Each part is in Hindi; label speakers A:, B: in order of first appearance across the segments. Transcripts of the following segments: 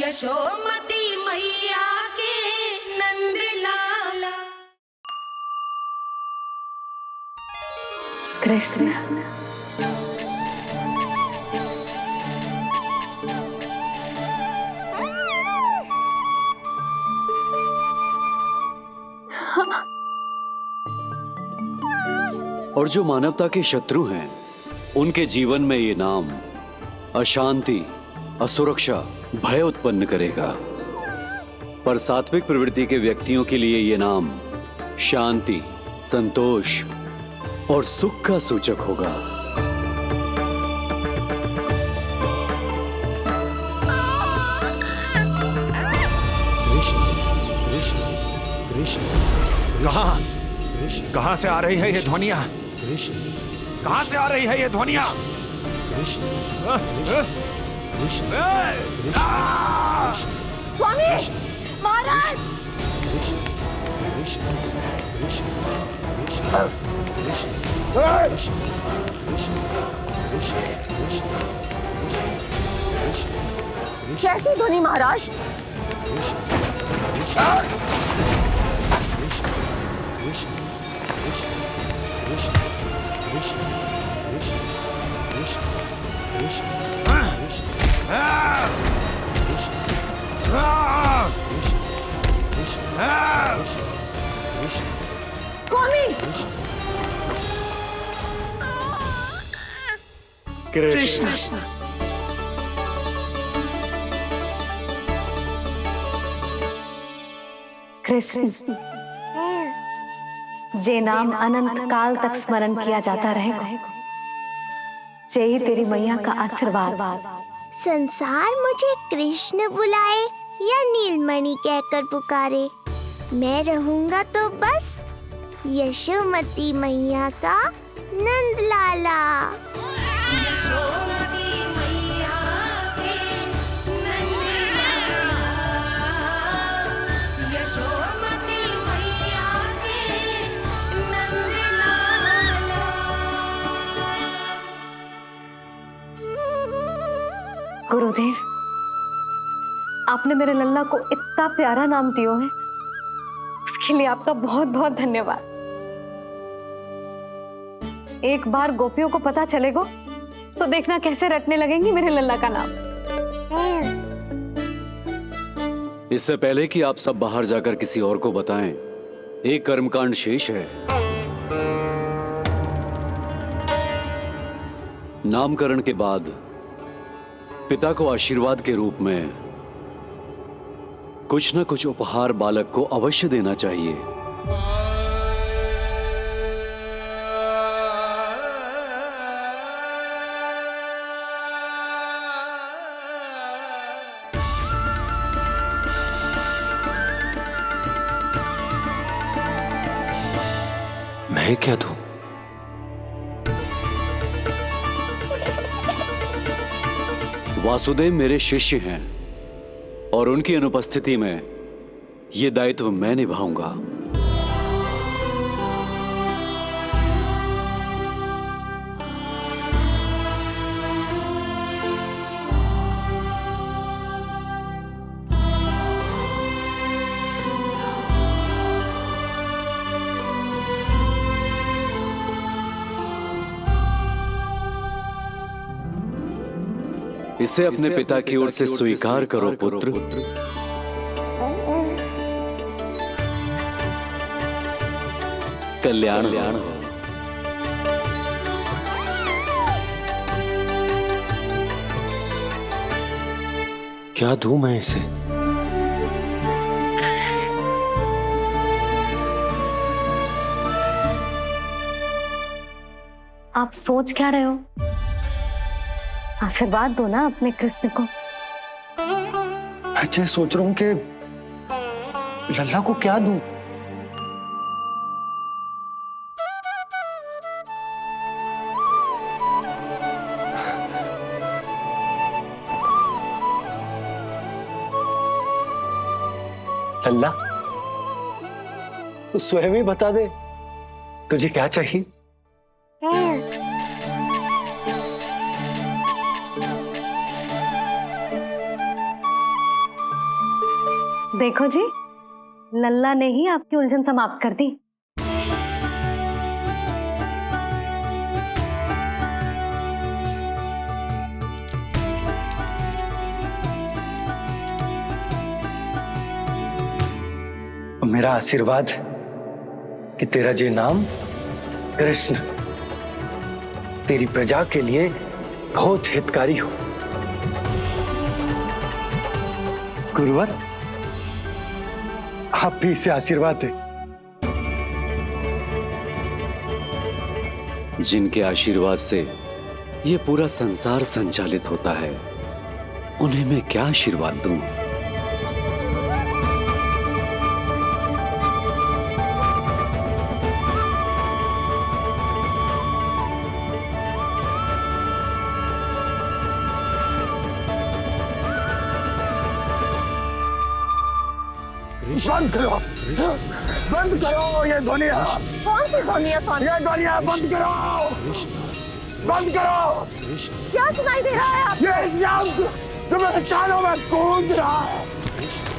A: यशोमती मैया के नंद लाला।
B: कृष्ण
C: और जो मानवता के शत्रु हैं, उनके जीवन में ये नाम अशांति, असुरक्षा, भय उत्पन्न करेगा। पर सात्विक प्रवृत्ति के व्यक्तियों के लिए ये नाम शांति, संतोष और सुख का सूचक होगा।
D: कृष्ण कृष्ण कृष्ण,
E: कहां से आ रही है ये ध्वनियां?
D: कृष्ण
E: कहां से आ रही है ये ध्वनियां?
D: कृष्ण कृष्ण
B: स्वामी महाराज।
D: कृष्ण कृष्ण
B: कैसी ध्वनि महाराज? स्वामी
A: कृष्ण
B: कृष्ण जे नाम अनंत काल तक स्मरण किया जाता रहेगा, जय तेरी मैया का आशीर्वाद।
F: संसार मुझे कृष्ण बुलाए या नीलमणि कहकर पुकारे, मैं रहूंगा तो बस यशोमती मैया का नंद लाला।
A: यशोमती मैया के नंद लाला। यशोमती मैया के नंद लाला।
B: गुरुदेव, आपने मेरे लल्ला को इतना प्यारा नाम दिया है, उसके लिए आपका बहुत बहुत धन्यवाद। एक बार गोपियों को पता चलेगा तो देखना कैसे रटने लगेंगी मेरे लल्ला का नाम।
C: इससे पहले कि आप सब बाहर जाकर किसी और को बताएं, एक कर्मकांड शेष है। नामकरण के बाद पिता को आशीर्वाद के रूप में कुछ न कुछ उपहार बालक को अवश्य देना चाहिए।
D: मैं क्या दूं?
C: वासुदेव मेरे शिष्य हैं और उनकी अनुपस्थिति में यह दायित्व मैं निभाऊंगा। इसे अपने पिता की ओर से स्वीकार करो पुत्र। कल्याण हो।
D: क्या दूं मैं इसे?
B: आप सोच क्या रहे हो? आशीर्वाद दो ना अपने कृष्ण को।
D: अच्छा, सोच रहा हूं कि लल्ला को क्या दूं। लल्ला, तू स्वयं ही बता दे तुझे क्या चाहिए।
B: देखो जी, लल्ला ने ही आपकी उलझन समाप्त कर दी।
D: मेरा आशीर्वाद कि तेरा ये नाम कृष्ण तेरी प्रजा के लिए बहुत हितकारी हो। गुरुवर, आप भी इसे आशीर्वाद दें।
C: जिनके आशीर्वाद से ये पूरा संसार संचालित होता है, उन्हें मैं क्या आशीर्वाद दूं?
E: बंद करो, बंद करो ये ध्वनिया।
F: कौन सी ध्वनिया?
E: ये ध्वनिया बंद करो, बंद करो।
F: क्या सुनाई दे रहा है आप?
E: ये शब्द जो मेरे कानों में गूंज रहा है।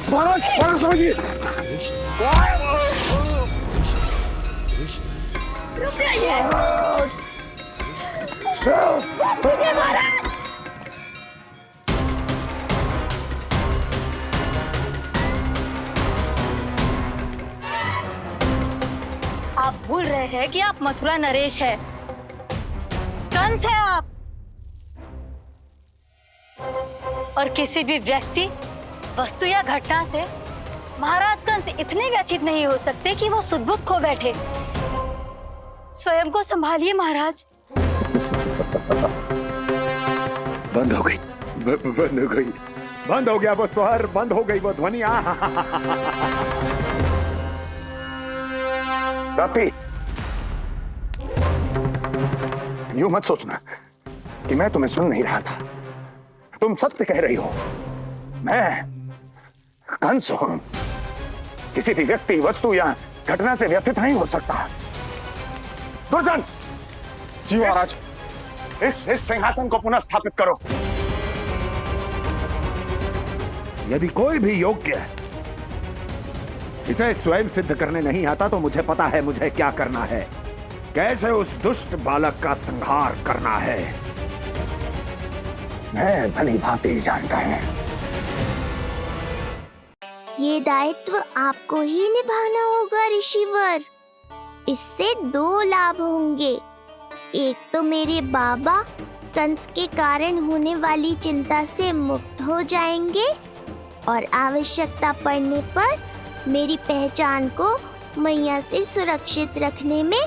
E: भरत, भरत जी,
F: रुक जाइए। बस कीजिए महाराज।
G: आप भूल रहे हैं कि आप मथुरा नरेश है, कंस है आप। और किसी भी व्यक्ति, वस्तु या घटना से महाराज कंस इतने व्यथित नहीं हो सकते कि वो सुदबुद्ध खो बैठे। स्वयं को संभालिए महाराज।
E: बंद हो गई, बंद हो गई, बंद हो गया वो स्वर, बंद हो गई वो ध्वनिया। रापी, यूं मत सोचना कि मैं तुम्हें सुन नहीं रहा था। तुम सत्य कह रही हो। मैं कंस हूं। किसी भी व्यक्ति, वस्तु या घटना से व्यथित नहीं हो सकता। दुर्जन, जी महाराज, इस सिंहासन को पुनः स्थापित करो। यदि कोई भी योग्य इसे स्वयं सिद्ध करने नहीं आता तो मुझे पता है मुझे क्या करना है, कैसे उस दुष्ट बालक का संहार करना है। मैं भली भांति जानता हूं।
F: ये दायित्व आपको ही निभाना होगा ऋषिवर। इससे 2 लाभ होंगे। एक तो मेरे बाबा कंस के कारण होने वाली चिंता से मुक्त हो जाएंगे और आवश्यकता पड़ने पर मेरी पहचान को मैया से सुरक्षित रखने में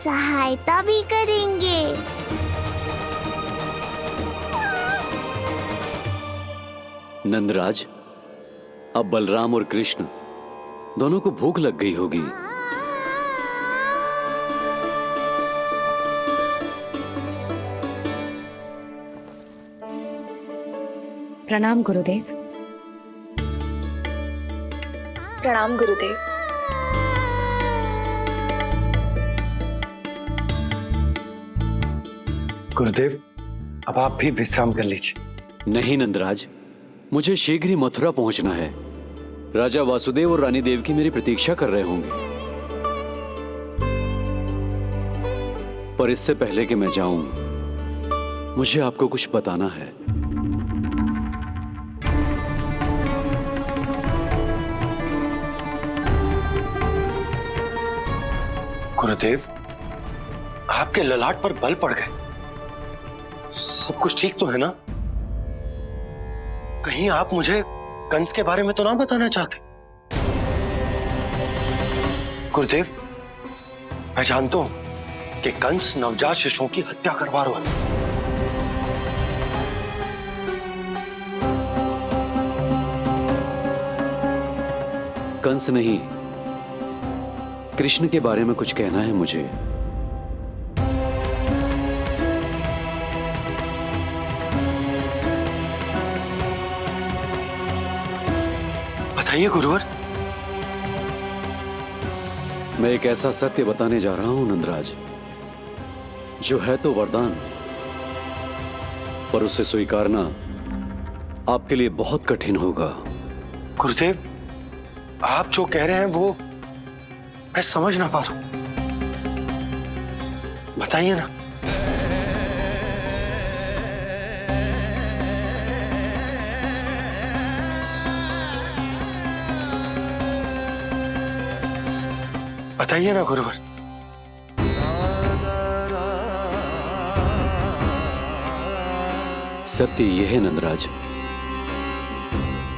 F: सहायता भी करेंगे।
C: नंदराज, अब बलराम और कृष्ण दोनों को भूख लग गई होगी।
B: प्रणाम गुरुदेव।
H: प्रणाम गुरुदेव।
D: गुरुदेव, अब आप भी विश्राम कर लीजिए।
C: नहीं नंदराज, मुझे शीघ्र ही मथुरा पहुंचना है। राजा वासुदेव और रानी देवकी मेरी प्रतीक्षा कर रहे होंगे। पर इससे पहले कि मैं जाऊं, मुझे आपको कुछ बताना है।
D: गुरुदेव, आपके ललाट पर बल पड़ गए। सब कुछ ठीक तो है ना? कहीं आप मुझे कंस के बारे में तो ना बताना चाहते? गुरुदेव, मैं जानता हूं कि कंस नवजात शिशुओं की हत्या करवा रहा है।
C: कंस नहीं, कृष्ण के बारे में कुछ कहना है मुझे।
D: बताइए गुरुवर।
C: मैं एक ऐसा सत्य बताने जा रहा हूं नंदराज, जो है तो वरदान, पर उसे स्वीकारना आपके लिए बहुत कठिन होगा।
D: गुरुदेव, आप जो कह रहे हैं वो मैं समझ ना पा रहा हूं। बताइए ना। बताइए ना गुरुवर।
C: सत्य यह है नंदराज,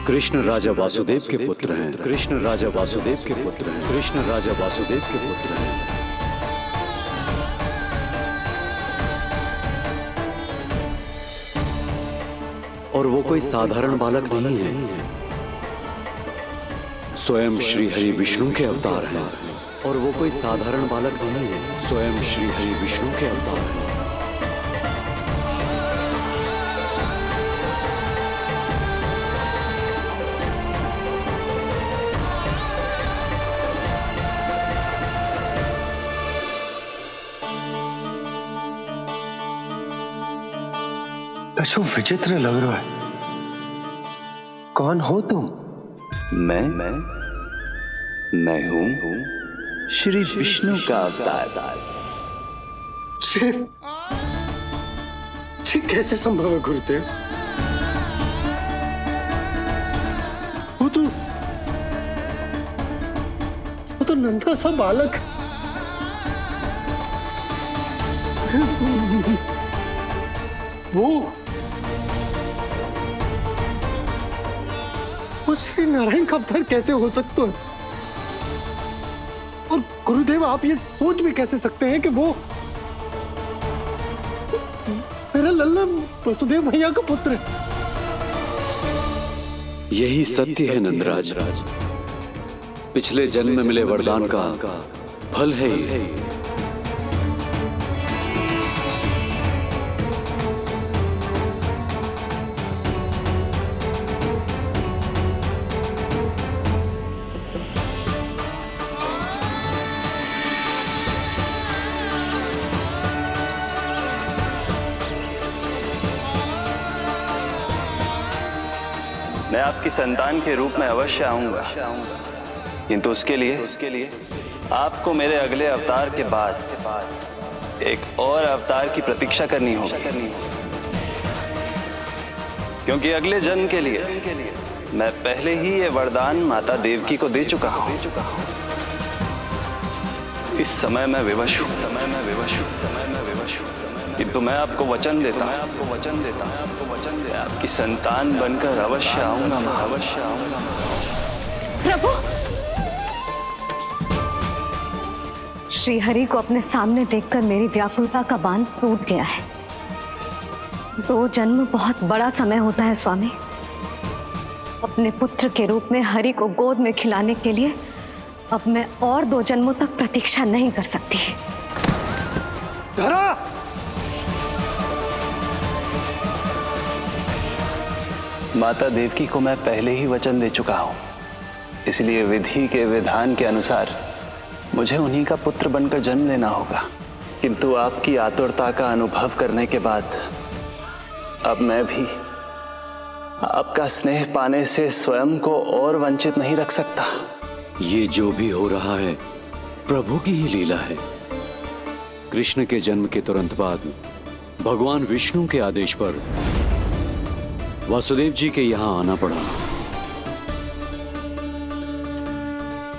C: कृष्ण राजा वासुदेव के पुत्र हैं। कृष्ण राजा वासुदेव के पुत्र हैं। कृष्ण राजा वासुदेव के पुत्र हैं। और वो कोई साधारण बालक नहीं है, स्वयं श्री हरि विष्णु के अवतार हैं। और वो कोई साधारण बालक नहीं है, स्वयं श्री हरि विष्णु के अवतार हैं।
D: अशु विचित्र लग रहा है। कौन हो तुम?
I: मैं हूं श्री विष्णु का अवतार।
D: कैसे संभव है गुरुदेव? वो तो नन्हा सा बालक। वो श्री नारायण का अवतार कैसे हो सकता है? और गुरुदेव आप ये सोच भी कैसे सकते हैं कि वो मेरा लल्ला वसुदेव भैया का पुत्र है?
C: यही सत्य है नंदराज, पिछले जन्म में मिले वरदान का फल है ये।
I: मैं आपकी संतान के रूप में अवश्य आऊंगा, किंतु उसके लिए आपको मेरे अगले अवतार के बाद एक और अवतार की प्रतीक्षा करनी होगी। क्योंकि अगले जन्म के लिए मैं पहले ही ये वरदान माता देवकी को दे चुका हूं। इस समय मैं विवश हूं। किंतु मैं आपको वचन देता हूं, आपकी संतान बनकर अवश्य आऊंगा।
B: प्रभु, श्री हरि को अपने सामने देखकर मेरी व्याकुलता का बांध टूट गया है। 2 जन्म बहुत बड़ा समय होता है स्वामी। अपने पुत्र के रूप में हरि को गोद में खिलाने के लिए अब मैं और 2 जन्मों तक प्रतीक्षा नहीं कर सकती।
D: धरा!
I: माता देवकी को मैं पहले ही वचन दे चुका हूं, इसलिए विधि के विधान के अनुसार मुझे उन्हीं का पुत्र बनकर जन्म लेना होगा। किंतु आपकी आतुरता का अनुभव करने के बाद अब मैं भी आपका स्नेह पाने से स्वयं को और वंचित नहीं रख सकता।
C: ये जो भी हो रहा है प्रभु की ही लीला है। कृष्ण के जन्म के तुरंत बाद भगवान विष्णु के आदेश पर वासुदेव जी के यहां आना पड़ा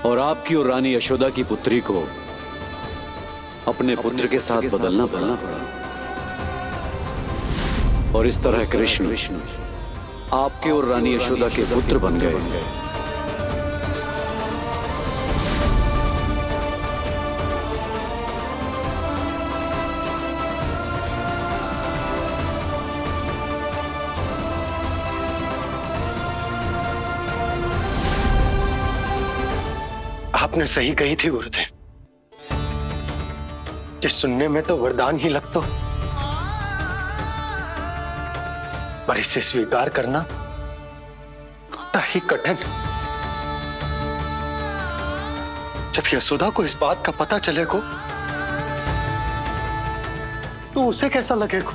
C: और आपकी और रानी यशोदा की पुत्री को अपने पुत्र के साथ बदलना पड़ा। और इस तरह कृष्ण आपके और रानी यशोदा के पुत्र बन गए।
D: आपने सही कही थी गुरुदेव, जिस सुनने में तो वरदान ही लगता, पर इसे स्वीकार करना उतना ही कठिन। जब यशोदा को इस बात का पता चलेगा तो उसे कैसा लगेगा?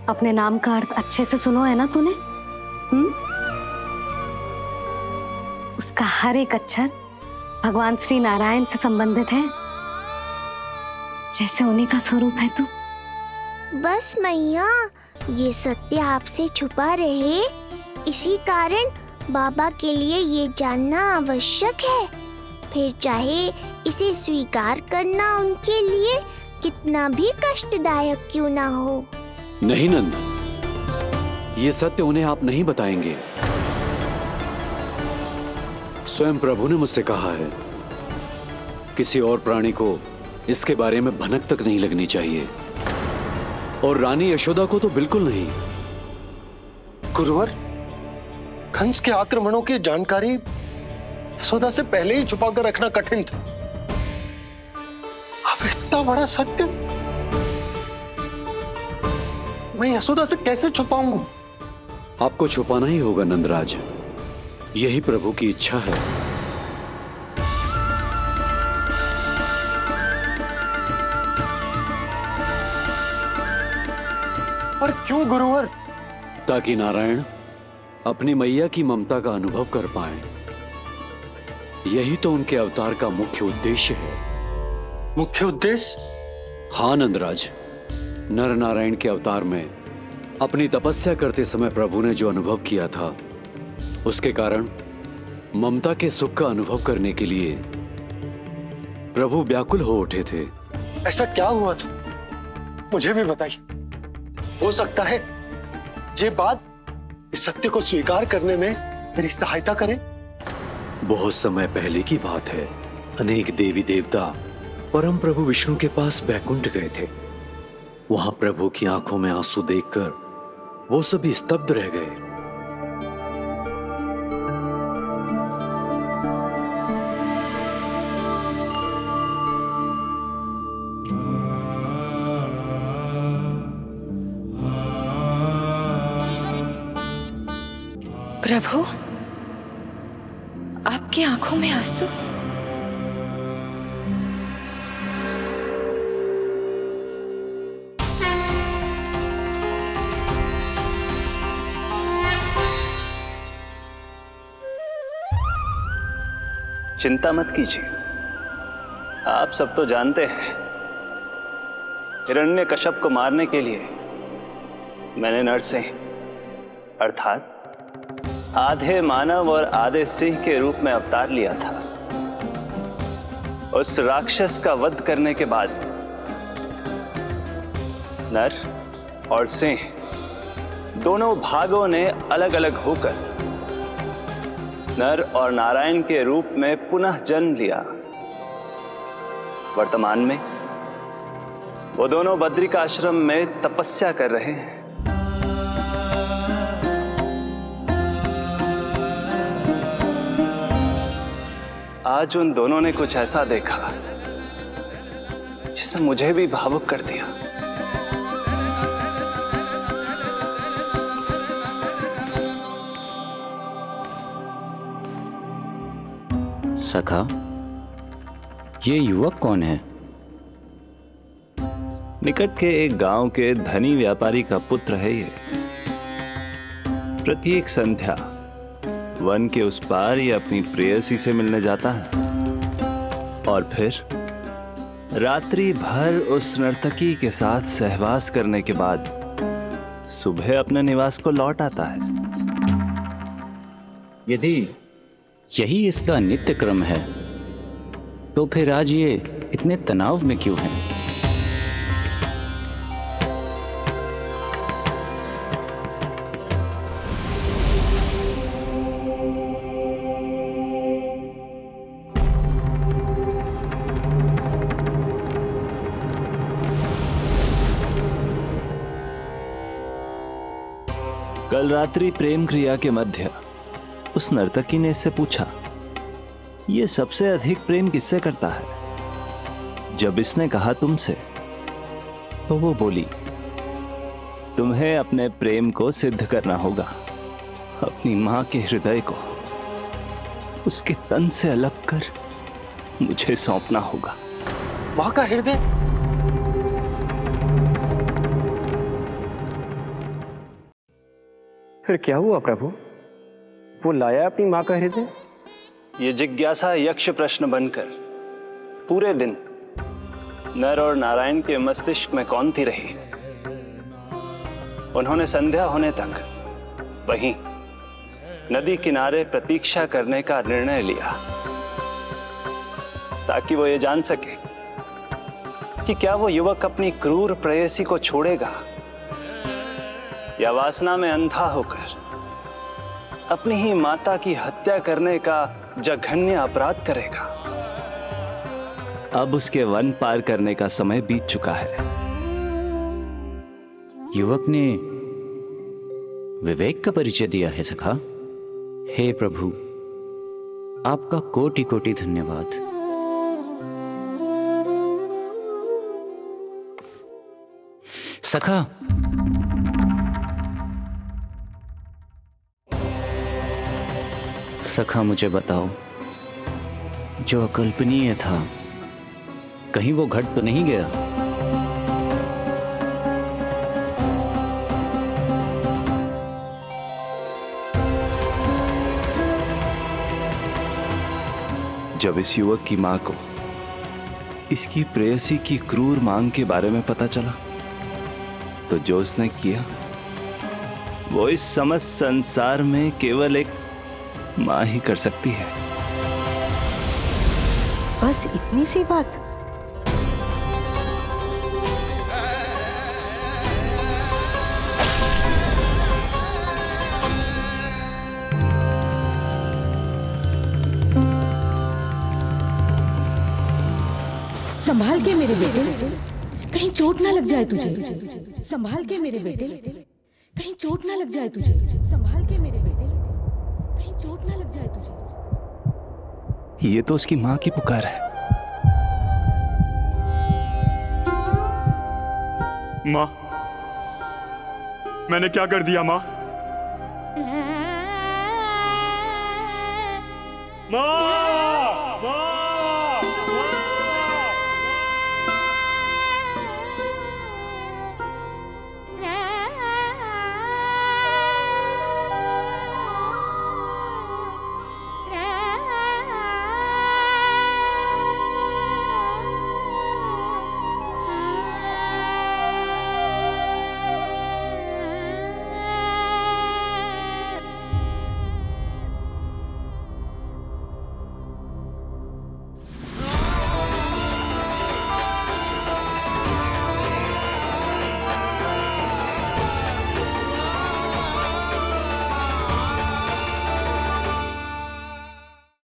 B: अपने नाम का अर्थ अच्छे से सुनो है ना तूने? उसका हर एक अक्षर भगवान श्री नारायण से संबंधित है, जैसे उन्हीं का स्वरूप है तू।
F: बस मैया, ये सत्य आपसे छुपा रहे, इसी कारण बाबा के लिए ये जानना आवश्यक है। फिर चाहे इसे स्वीकार करना उनके लिए कितना भी कष्टदायक क्यों ना हो।
C: नहीं नंद, ये सत्य उन्हें आप नहीं बताएंगे। स्वयं प्रभु ने मुझसे कहा है, किसी और प्राणी को इसके बारे में भनक तक नहीं लगनी चाहिए, और रानी यशोदा को तो बिल्कुल नहीं।
D: गुरुवर, कंस के आक्रमणों की जानकारी यशोदा से पहले ही छुपा कर रखना कठिन था। अब इतना बड़ा सत्य मैं यशोदा से कैसे छुपाऊंगा?
C: आपको छुपाना ही होगा नंदराज, यही प्रभु की इच्छा है।
D: पर क्यों गुरुवर?
C: ताकि नारायण अपनी मैया की ममता का अनुभव कर पाए। यही तो उनके अवतार का मुख्य उद्देश्य है।
D: मुख्य उद्देश्य?
C: हाँ नंदराज, नर नारायण के अवतार में अपनी तपस्या करते समय प्रभु ने जो अनुभव किया था, उसके कारण ममता के सुख का अनुभव करने के लिए प्रभु व्याकुल हो उठे थे।
D: ऐसा क्या हुआ था, मुझे भी बताइए। हो सकता है ये बात इस सत्य को स्वीकार करने में मेरी सहायता करे।
C: बहुत समय पहले की बात है। अनेक देवी देवता परम प्रभु विष्णु के पास बैकुंठ गए थे। वहां प्रभु की आंखों में आंसू देखकर वो सभी स्तब्ध रह गए।
H: प्रभु, आपकी आंखों में आंसू?
I: चिंता मत कीजिए, आप सब तो जानते हैं, हिरण्यकश्यप को मारने के लिए मैंने नरसिंह अर्थात आधे मानव और आधे सिंह के रूप में अवतार लिया था। उस राक्षस का वध करने के बाद नर और सिंह दोनों भागों ने अलग अलग होकर नर और नारायण के रूप में पुनः जन्म लिया। वर्तमान में वो दोनों बद्रिकाश्रम में तपस्या कर रहे हैं। आज उन दोनों ने कुछ ऐसा देखा जिसने मुझे भी भावुक कर दिया।
J: सखा, ये युवक कौन है?
I: निकट के एक गांव के धनी व्यापारी का पुत्र है ये। प्रत्येक संध्या वन के उस पार ये अपनी प्रेयसी से मिलने जाता है और फिर रात्रि भर उस नर्तकी के साथ सहवास करने के बाद सुबह अपने निवास को लौट आता है।
J: यदि यही इसका नित्य क्रम है, तो फिर आज ये इतने तनाव में क्यों है?
I: कल रात्रि प्रेम क्रिया के मध्य उस नर्तकी ने इससे पूछा, ये सबसे अधिक प्रेम किससे करता है? जब इसने कहा तुमसे, तो वो बोली, तुम्हें अपने प्रेम को सिद्ध करना होगा। अपनी मां के हृदय को उसके तन से अलग कर मुझे सौंपना होगा।
D: मां का हृदय?
K: फिर क्या हुआ प्रभु? वो लाया अपनी मां का हृदय
I: ये जिज्ञासा यक्ष प्रश्न बनकर पूरे दिन नर और नारायण के मस्तिष्क में कौंधती रही। उन्होंने संध्या होने तक वहीं नदी किनारे प्रतीक्षा करने का निर्णय लिया, ताकि वो ये जान सके कि क्या वो युवक अपनी क्रूर प्रेयसी को छोड़ेगा या वासना में अंधा होकर अपनी ही माता की हत्या करने का जघन्य अपराध करेगा।
K: अब उसके वन पार करने का समय बीत चुका है।
J: युवक ने विवेक का परिचय दिया है सखा। हे प्रभु, आपका कोटि कोटि धन्यवाद। सखा, सखा मुझे बताओ, जो अकल्पनीय था कहीं वो घट तो नहीं गया?
K: जब इस युवक की मां को इसकी प्रेयसी की क्रूर मांग के बारे में पता चला तो जो उसने किया वो इस समस्त संसार में केवल एक मां ही कर सकती है।
A: बस इतनी सी बात?
L: संभाल के मेरे बेटे, कहीं चोट ना लग जाए तुझे। संभाल के मेरे बेटे, कहीं चोट ना लग जाए तुझे। संभाल के मेरे बेटे, कहीं चोट ना लग जाए तुझे।
K: ये तो उसकी मां की पुकार है।
M: मां, मैंने क्या कर दिया मां? मां!